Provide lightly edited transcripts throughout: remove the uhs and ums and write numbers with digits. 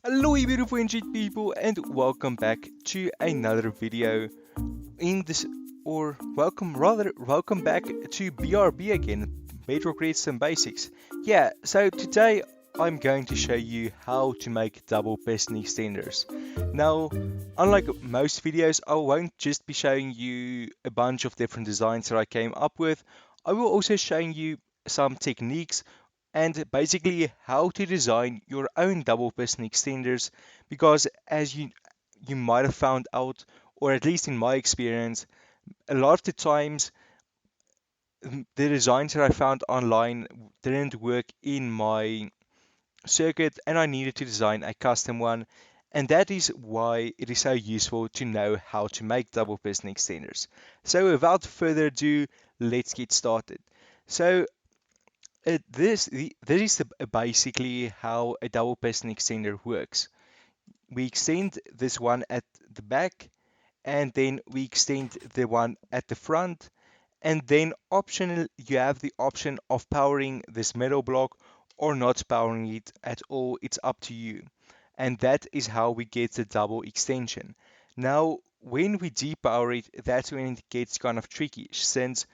Hello, you beautiful and people, and welcome back to another video in this, or welcome back to BRB again, Bedrock Redstone Basics. Yeah, so today I'm going to show you how to make double piston extenders. Now, unlike most videos, I won't just be showing you a bunch of different designs that I came up with. I will also showing you some techniques and basically how to design your own double piston extenders, because as you might have found out, or at least in my experience, a lot of the times the designs that I found online didn't work in my circuit and I needed to design a custom one. And that is why it is so useful to know how to make double piston extenders. So without further ado, let's get started. So this is basically how a double piston extender works. We extend this one at the back, and then we extend the one at the front, and then optional you have the option of powering this metal block or not powering it at all. It's up to you. And that is how we get the double extension. Now, when we depower it, that's when it gets kind of tricky, since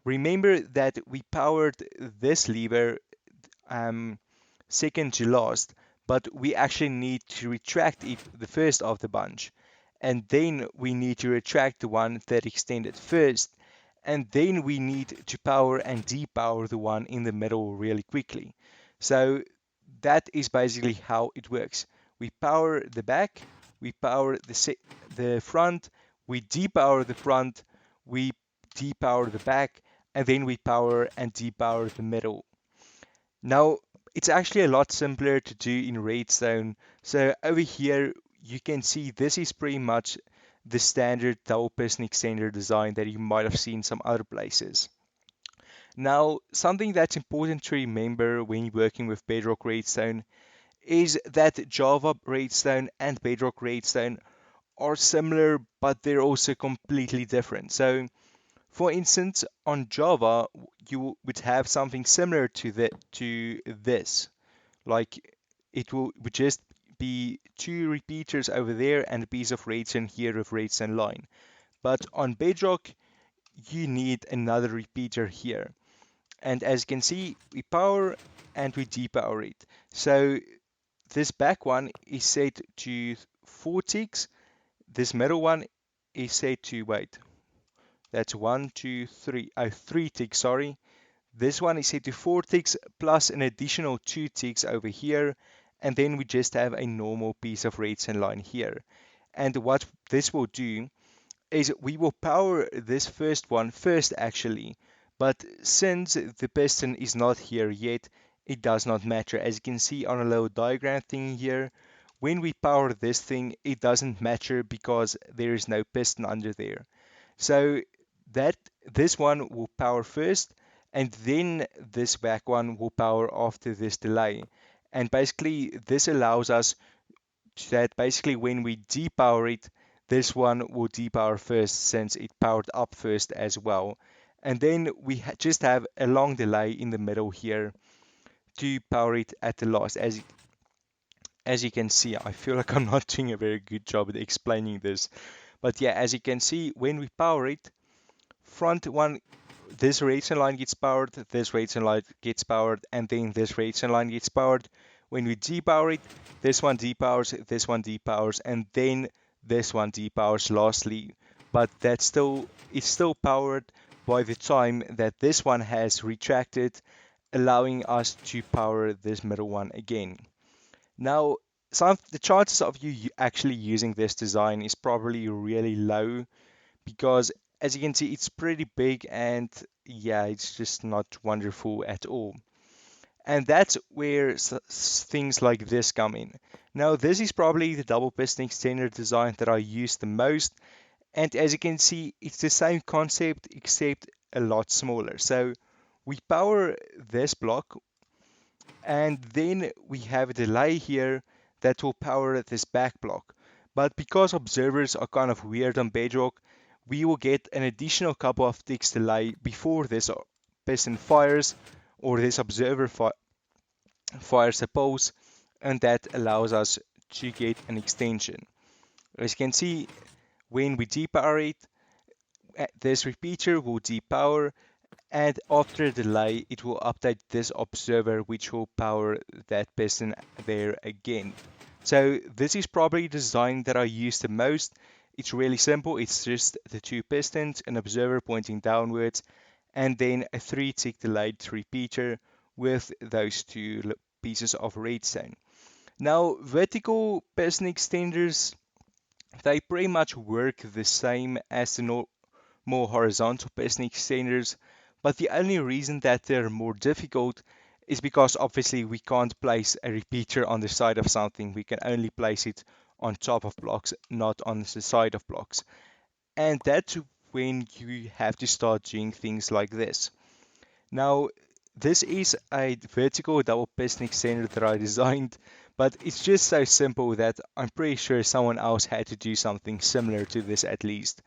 remember that we powered this lever um, second to last, but we actually need to retract it the first of the bunch. And then we need to retract the one that extended first. And then we need to power and depower the one in the middle really quickly. So that is basically how it works. We power the back, we power the front, we depower the front, we depower the back, and then we power and depower the middle. Now, it's actually a lot simpler to do in Redstone. So over here, you can see this is pretty much the standard double piston extender design that you might have seen some other places. Now, something that's important to remember when you're working with Bedrock Redstone is that Java Redstone and Bedrock Redstone are similar, but they're also completely different. So for instance, on Java, you would have something similar to this. Like would just be two repeaters over there and a piece of redstone here with redstone line. But on Bedrock, you need another repeater here. And as you can see, we power and we depower it. So this back one is set to 4 ticks. This middle one is set to, wait, that's one, two, three, 3 ticks, sorry. This one is set to 4 ticks plus an additional 2 ticks over here. And then we just have a normal piece of redstone line here. And what this will do is we will power this first one first actually. But since the piston is not here yet, it does not matter. As you can see on a little diagram thing here, when we power this thing, it doesn't matter because there is no piston under there. So that this one will power first, and then this back one will power after this delay. And basically, this allows us that basically when we depower it, this one will depower first since it powered up first as well. And then we just have a long delay in the middle here to power it at the last. As you can see, I feel like I'm not doing a very good job at explaining this. But yeah, as you can see, when we power it, front one, this redstone line gets powered, this redstone line gets powered, and then this redstone line gets powered. When we depower it, this one depowers, and then this one depowers lastly. But it's still powered by the time that this one has retracted, allowing us to power this middle one again. Now, the chances of you actually using this design is probably really low because as you can see, it's pretty big and yeah, it's just not wonderful at all. And that's where things like this come in. Now, this is probably the double piston extender design that I use the most. And as you can see, it's the same concept except a lot smaller. So we power this block and then we have a delay here that will power this back block. But because observers are kind of weird on Bedrock, we will get an additional couple of ticks delay before this piston fires or this observer fires a pulse, and that allows us to get an extension. As you can see, when we depower it, this repeater will depower, and after a delay, it will update this observer, which will power that piston there again. So this is probably the design that I use the most. It's really simple. It's just the two pistons, an observer pointing downwards, and then a 3-tick delayed repeater with those two pieces of redstone. Now, vertical piston extenders, they pretty much work the same as the more horizontal piston extenders, but the only reason that they're more difficult is because obviously we can't place a repeater on the side of something. We can only place it on top of blocks, not on the side of blocks. And that's when you have to start doing things like this. Now, this is a vertical double piston extender that I designed, but it's just so simple that I'm pretty sure someone else had to do something similar to this at least.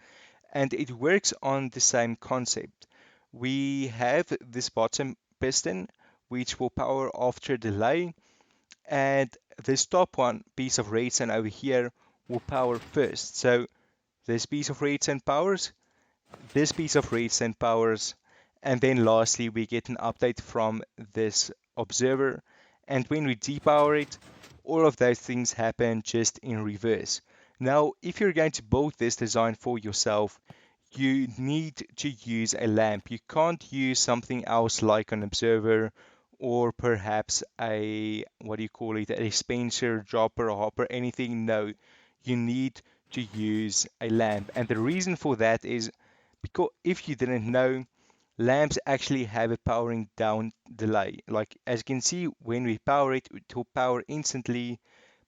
And it works on the same concept. We have this bottom piston, which will power after delay, and this top one piece of redstone over here will power first. So this piece of redstone powers, this piece of redstone powers, and then lastly we get an update from this observer, and when we depower it, all of those things happen just in reverse. Now, if you're going to build this design for yourself, you need to use a lamp. You can't use something else like an observer or perhaps a, what do you call it, a dispenser, dropper, or hopper, anything. No, you need to use a lamp. And the reason for that is because if you didn't know, lamps actually have a powering down delay. Like as you can see, when we power it, it will power instantly,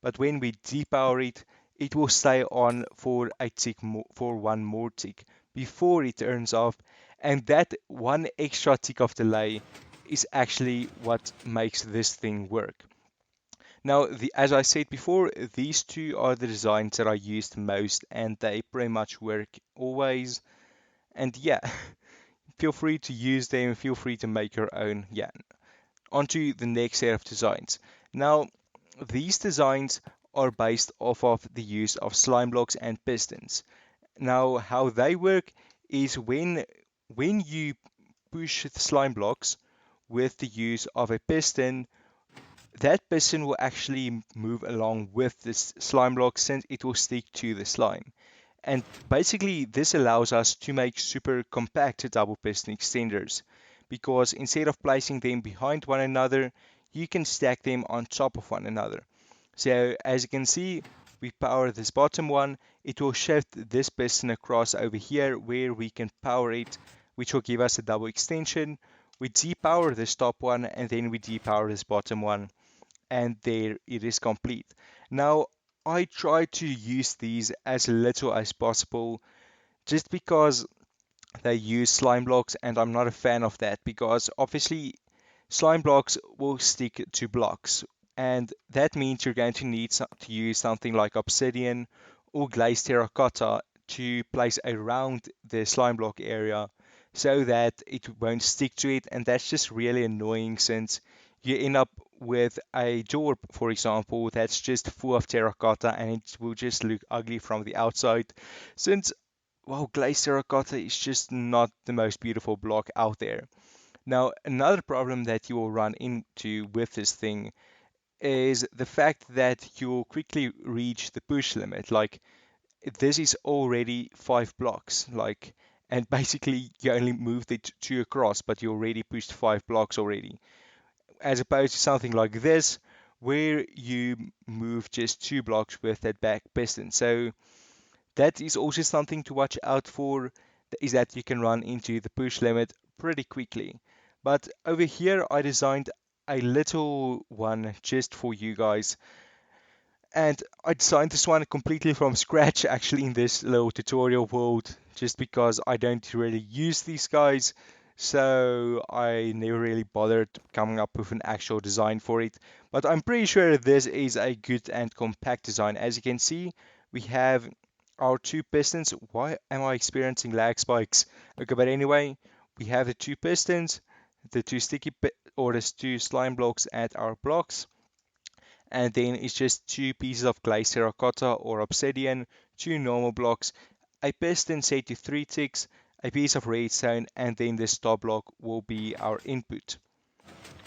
but when we depower it, it will stay on for a tick more, for one more tick before it turns off, and that one extra tick of delay is actually what makes this thing work. Now, as I said before, these two are the designs that I used most, and they pretty much work always. And yeah, feel free to use them, feel free to make your own. Yeah, on to the next set of designs. Now, these designs are based off of the use of slime blocks and pistons. Now, how they work is when you push the slime blocks with the use of a piston, that piston will actually move along with this slime block since it will stick to the slime. And basically, this allows us to make super compact double piston extenders because instead of placing them behind one another, you can stack them on top of one another. So as you can see, we power this bottom one. It will shift this piston across over here where we can power it, which will give us a double extension. We depower this top one and then we depower this bottom one, and there it is complete. Now, I try to use these as little as possible just because they use slime blocks, and I'm not a fan of that because obviously slime blocks will stick to blocks, and that means you're going to need to use something like obsidian or glazed terracotta to place around the slime block area so that it won't stick to it, and that's just really annoying since you end up with a door, for example, that's just full of terracotta and it will just look ugly from the outside since, well, glazed terracotta is just not the most beautiful block out there. Now, another problem that you will run into with this thing is the fact that you'll quickly reach the push limit. Like, this is already 5 blocks, like, and basically you only moved it two across, but you already pushed 5 blocks already. As opposed to something like this, where you move just 2 blocks with that back piston. So that is also something to watch out for, is that you can run into the push limit pretty quickly. But over here I designed a little one just for you guys, and I designed this one completely from scratch actually in this little tutorial world just because I don't really use these guys, so I never really bothered coming up with an actual design for it. But I'm pretty sure this is a good and compact design. As you can see, we have our two pistons. Why am I experiencing lag spikes? Okay, but anyway, we have the two pistons, the two or the two slime blocks at our blocks, and then it's just two pieces of glazed terracotta or obsidian, two normal blocks, a piston set to 3 ticks, a piece of redstone, and then the stop block will be our input.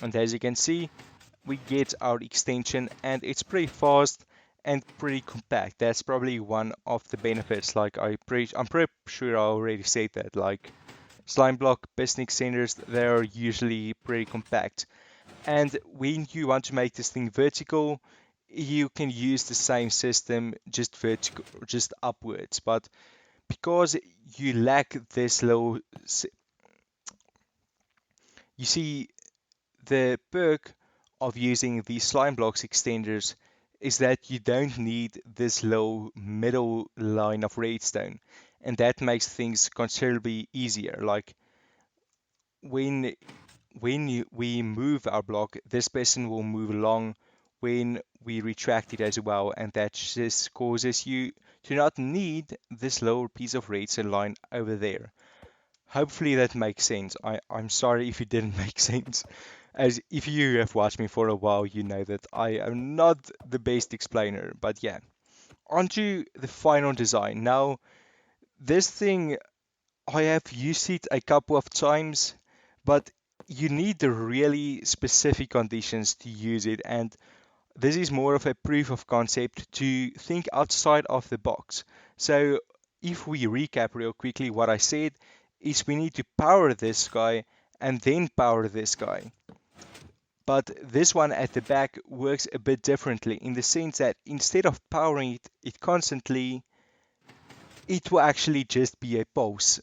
And as you can see, we get our extension, and it's pretty fast and pretty compact. That's probably one of the benefits. Like I'm pretty sure I already said that. Like slime block piston extenders, they're usually pretty compact. And when you want to make this thing vertical, you can use the same system, just vertical, just upwards. But because you lack this little, you see, the perk of using these slime blocks extenders is that you don't need this low middle line of redstone, and that makes things considerably easier. Like when we move our block, this person will move along when we retract it as well, and that just causes you to not need this lower piece of redstone line over there. Hopefully that makes sense. I'm sorry if it didn't make sense. As if you have watched me for a while, you know that I am not the best explainer. But yeah, onto the final design. Now, this thing, I have used it a couple of times, but you need the really specific conditions to use it. And this is more of a proof of concept to think outside of the box. So if we recap real quickly, what I said is we need to power this guy and then power this guy. But this one at the back works a bit differently in the sense that instead of powering it constantly, it will actually just be a pulse.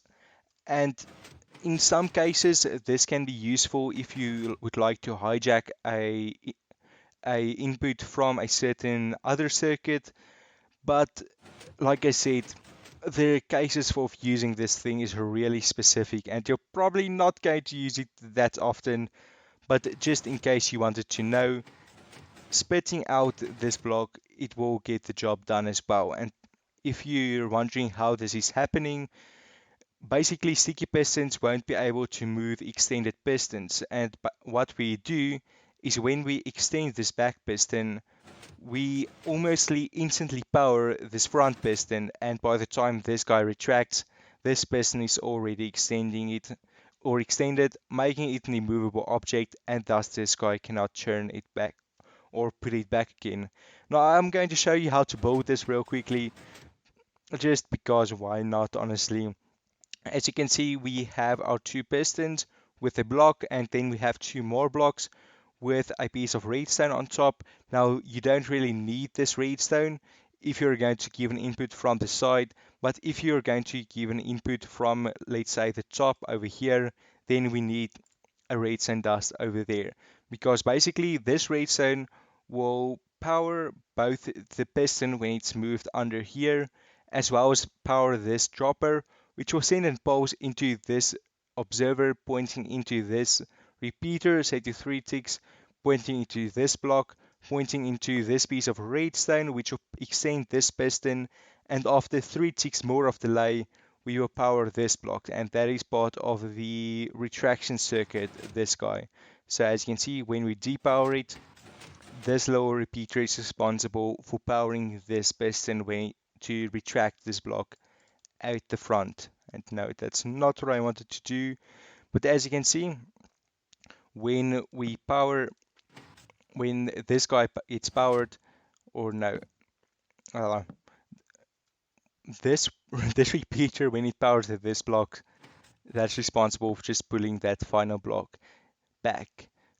And in some cases, this can be useful if you would like to hijack a input from a certain other circuit. But like I said, the cases for using this thing is really specific, and you're probably not going to use it that often. But just in case you wanted to know, spitting out this block, it will get the job done as well. And if you're wondering how this is happening, basically sticky pistons won't be able to move extended pistons. And what we do is when we extend this back piston, we almostly instantly power this front piston, and by the time this guy retracts, this piston is already extending it or extended, making it an immovable object, and thus this guy cannot turn it back or put it back again. Now I'm going to show you how to build this real quickly, just because why not, honestly. As you can see, we have our two pistons with a block, and then we have two more blocks with a piece of redstone on top. Now, you don't really need this redstone if you're going to give an input from the side, but if you're going to give an input from, let's say, the top over here, then we need a redstone dust over there, because basically this redstone will power both the piston when it's moved under here, as well as power this dropper, which will send a pulse into this observer pointing into this repeater, say to 3 ticks, pointing into this block, pointing into this piece of redstone, which will extend this piston, and after 3 ticks more of delay, we will power this block, and that is part of the retraction circuit, this guy. So as you can see, when we depower it, this lower repeater is responsible for powering this piston to retract this block out the front. And no, that's not what I wanted to do. But as you can see, when we power, when this guy it's powered, or no, uh, this this repeater when it powers this block, that's responsible for just pulling that final block back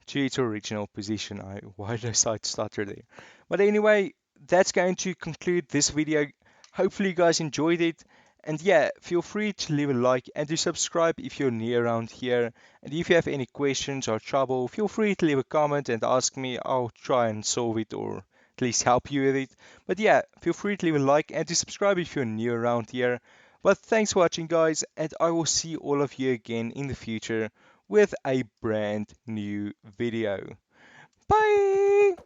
to its original position. Why did I stutter there? But anyway, that's going to conclude this video. Hopefully you guys enjoyed it. And yeah, feel free to leave a like and to subscribe if you're new around here. And if you have any questions or trouble, feel free to leave a comment and ask me. I'll try and solve it or at least help you with it. But yeah, feel free to leave a like and to subscribe if you're new around here. But thanks for watching, guys, and I will see all of you again in the future with a brand new video. Bye!